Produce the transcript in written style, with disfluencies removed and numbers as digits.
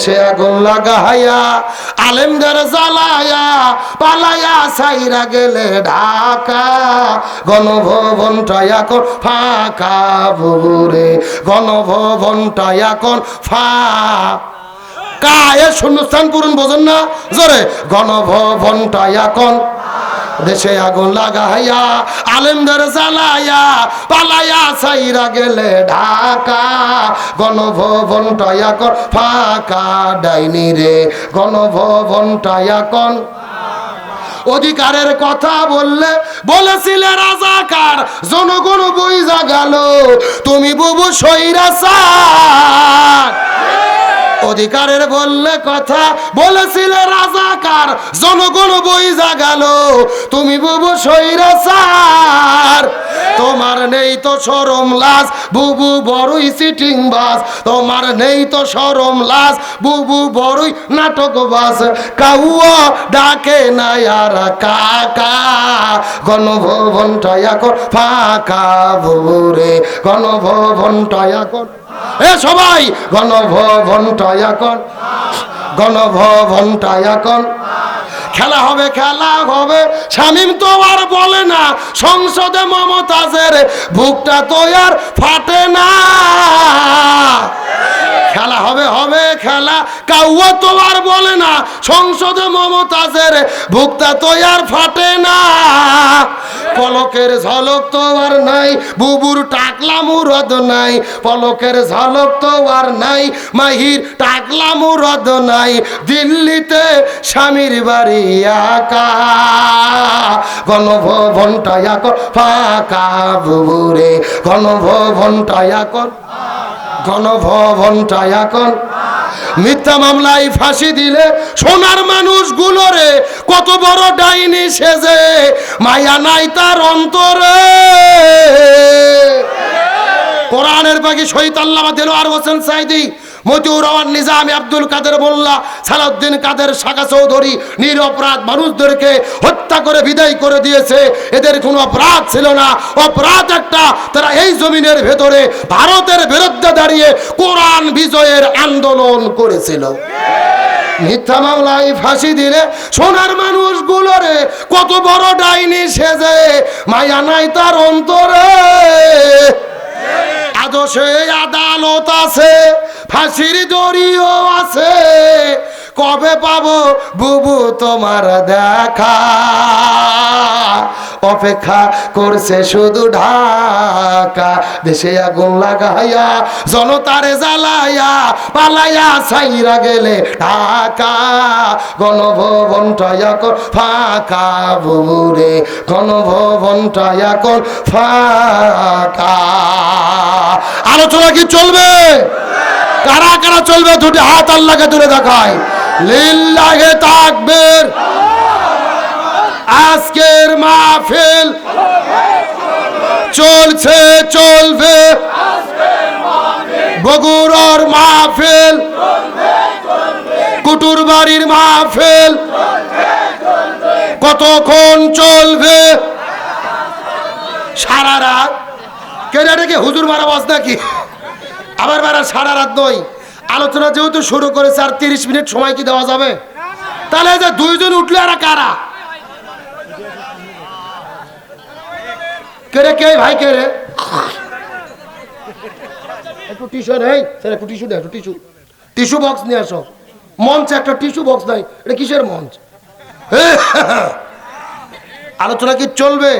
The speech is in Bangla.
দেশে আগুন লাগাইয়া আলেমদের জ্বালায়া পালাইয়া সাইরা গেলে ঢাকা গণভবনটা এখন ফাঁকা বুবুরে গণভবনটা এখন ফাঁকা এ শূন্যস্থান পূরণ বোঝেন না জোরে গণভবনটা এখন দেশে আগুন লাগাইয়া আলেমদের জ্বালাইয়া পালাইয়া সাইরা গেলে ঢাকা গণভবনটা এখন ফাঁকা ডাইনি রে গণভবনটা এখন অধিকারের কথা বললে বলেছিলে রাজাকার জনগণ বুইঝা গেল তুমি বুবু স্বৈরাচার অধিকারের বললে কথা বলেছিলে রাজাকার জনগণ বুইঝা গেল তুমি বুবু স্বৈরাচার তোমার নেই তো শরম লাজ বুবু বড়ই সিটিং বাস তোমার নেই তো শরম লাজ বুবু বড়ই নাটকবাজ কাউয়া ডাকে না আর কাকা গণভবনটা এখন ফাঁকা বুবুরে গণভবনটা এখন এ সবাই গণভবনটা এখন গণভবনটা এখন খেলা হবে শামীম তো আর বলে না সংসদে মমতাজের বুকটা তো আর ফাটে না খেলা হবে খেলা কাউয়া তো আর বলে না সংসদে মমতাজের বুকটা তো আর ফাটে না পলকের ঝলক তো আর নাই বুবুর টাকলা মুরদ নাই পলকের ঝলক তো আর নাই মাহির টাকলা মুরদ নাই দিল্লিতে স্বামীর বাড়ি একা গণভবনটা এখন ফাঁকা বুবুরে গণভবনটা এখন গণভবনটা এখন মিথ্যা মামলায় ফাঁসি দিলে সোনার মানুষগুলোরে কত বড় ডাইনি সেজে মায়া নাই তার অন্তরে কোরআনের বাকি শহীদ আল্লামা দেলোয়ার হোসেন সাইদি মতিউর রহমান নিজামী আব্দুল কাদের মোল্লা সালাউদ্দিন কাদের শাখা চৌধুরী নিরপরাধ মানুষদেরকে হত্যা করে বিদায় করে দিয়েছে এদের কোনো অপরাধ ছিল না অপরাধ একটা তারা এই জমিনের ভেতরে ভারতের বিরুদ্ধে দাঁড়িয়ে কোরআন বিজয়ের আন্দোলন করেছিল মিথ্যা মামলায় ফাঁসি দিলে সোনার মানুষগুলোরে কত বড় ডাইনি সেজে মায়া নাই তার অন্তরে আদর্শে আদালত আছে ফাঁসির দড়িও আছে কবে পাবো বুবু তোমার দেখা অপেক্ষা করছে শুধু ঢাকা দেশে আগুন লাগাইয়া জনতারে জ্বালাইয়া পালাইয়া সাইরা গেলে ঢাকা গণভবনটা এখন ফাঁকা বুবুরে গণভবনটা এখন ফাঁকা আলোচনা কি চলবে কারা কারা চলবে দুটি হাত আল্লাহকে তুলে দেখায় লিল্লাহে তাকবীর আজকের মাহফিল চলছে চলবে বগুড়ার মাহফিল কুটুর বাড়ির মাহফিল কতক্ষণ চলবে সারা রাত কেন এটাকে হুজুর মারা বাস নাকি আবার মারা সারা রাত নয় আলোচনা যেহেতু শুরু করেছে আর 30 মিনিট সময় কি দেওয়া যাবে তাহলে যে দুইজন উঠলে আর কারা কে রে কে ভাই কে রে একটু টিস্যু নেই স্যার একটু টিস্যু দে একটু টিস্যু বক্স নিয়ে আসো মঞ্চে একটা টিস্যু বক্স নাই এটা কিসের মঞ্চ আলোচনা কি চলবে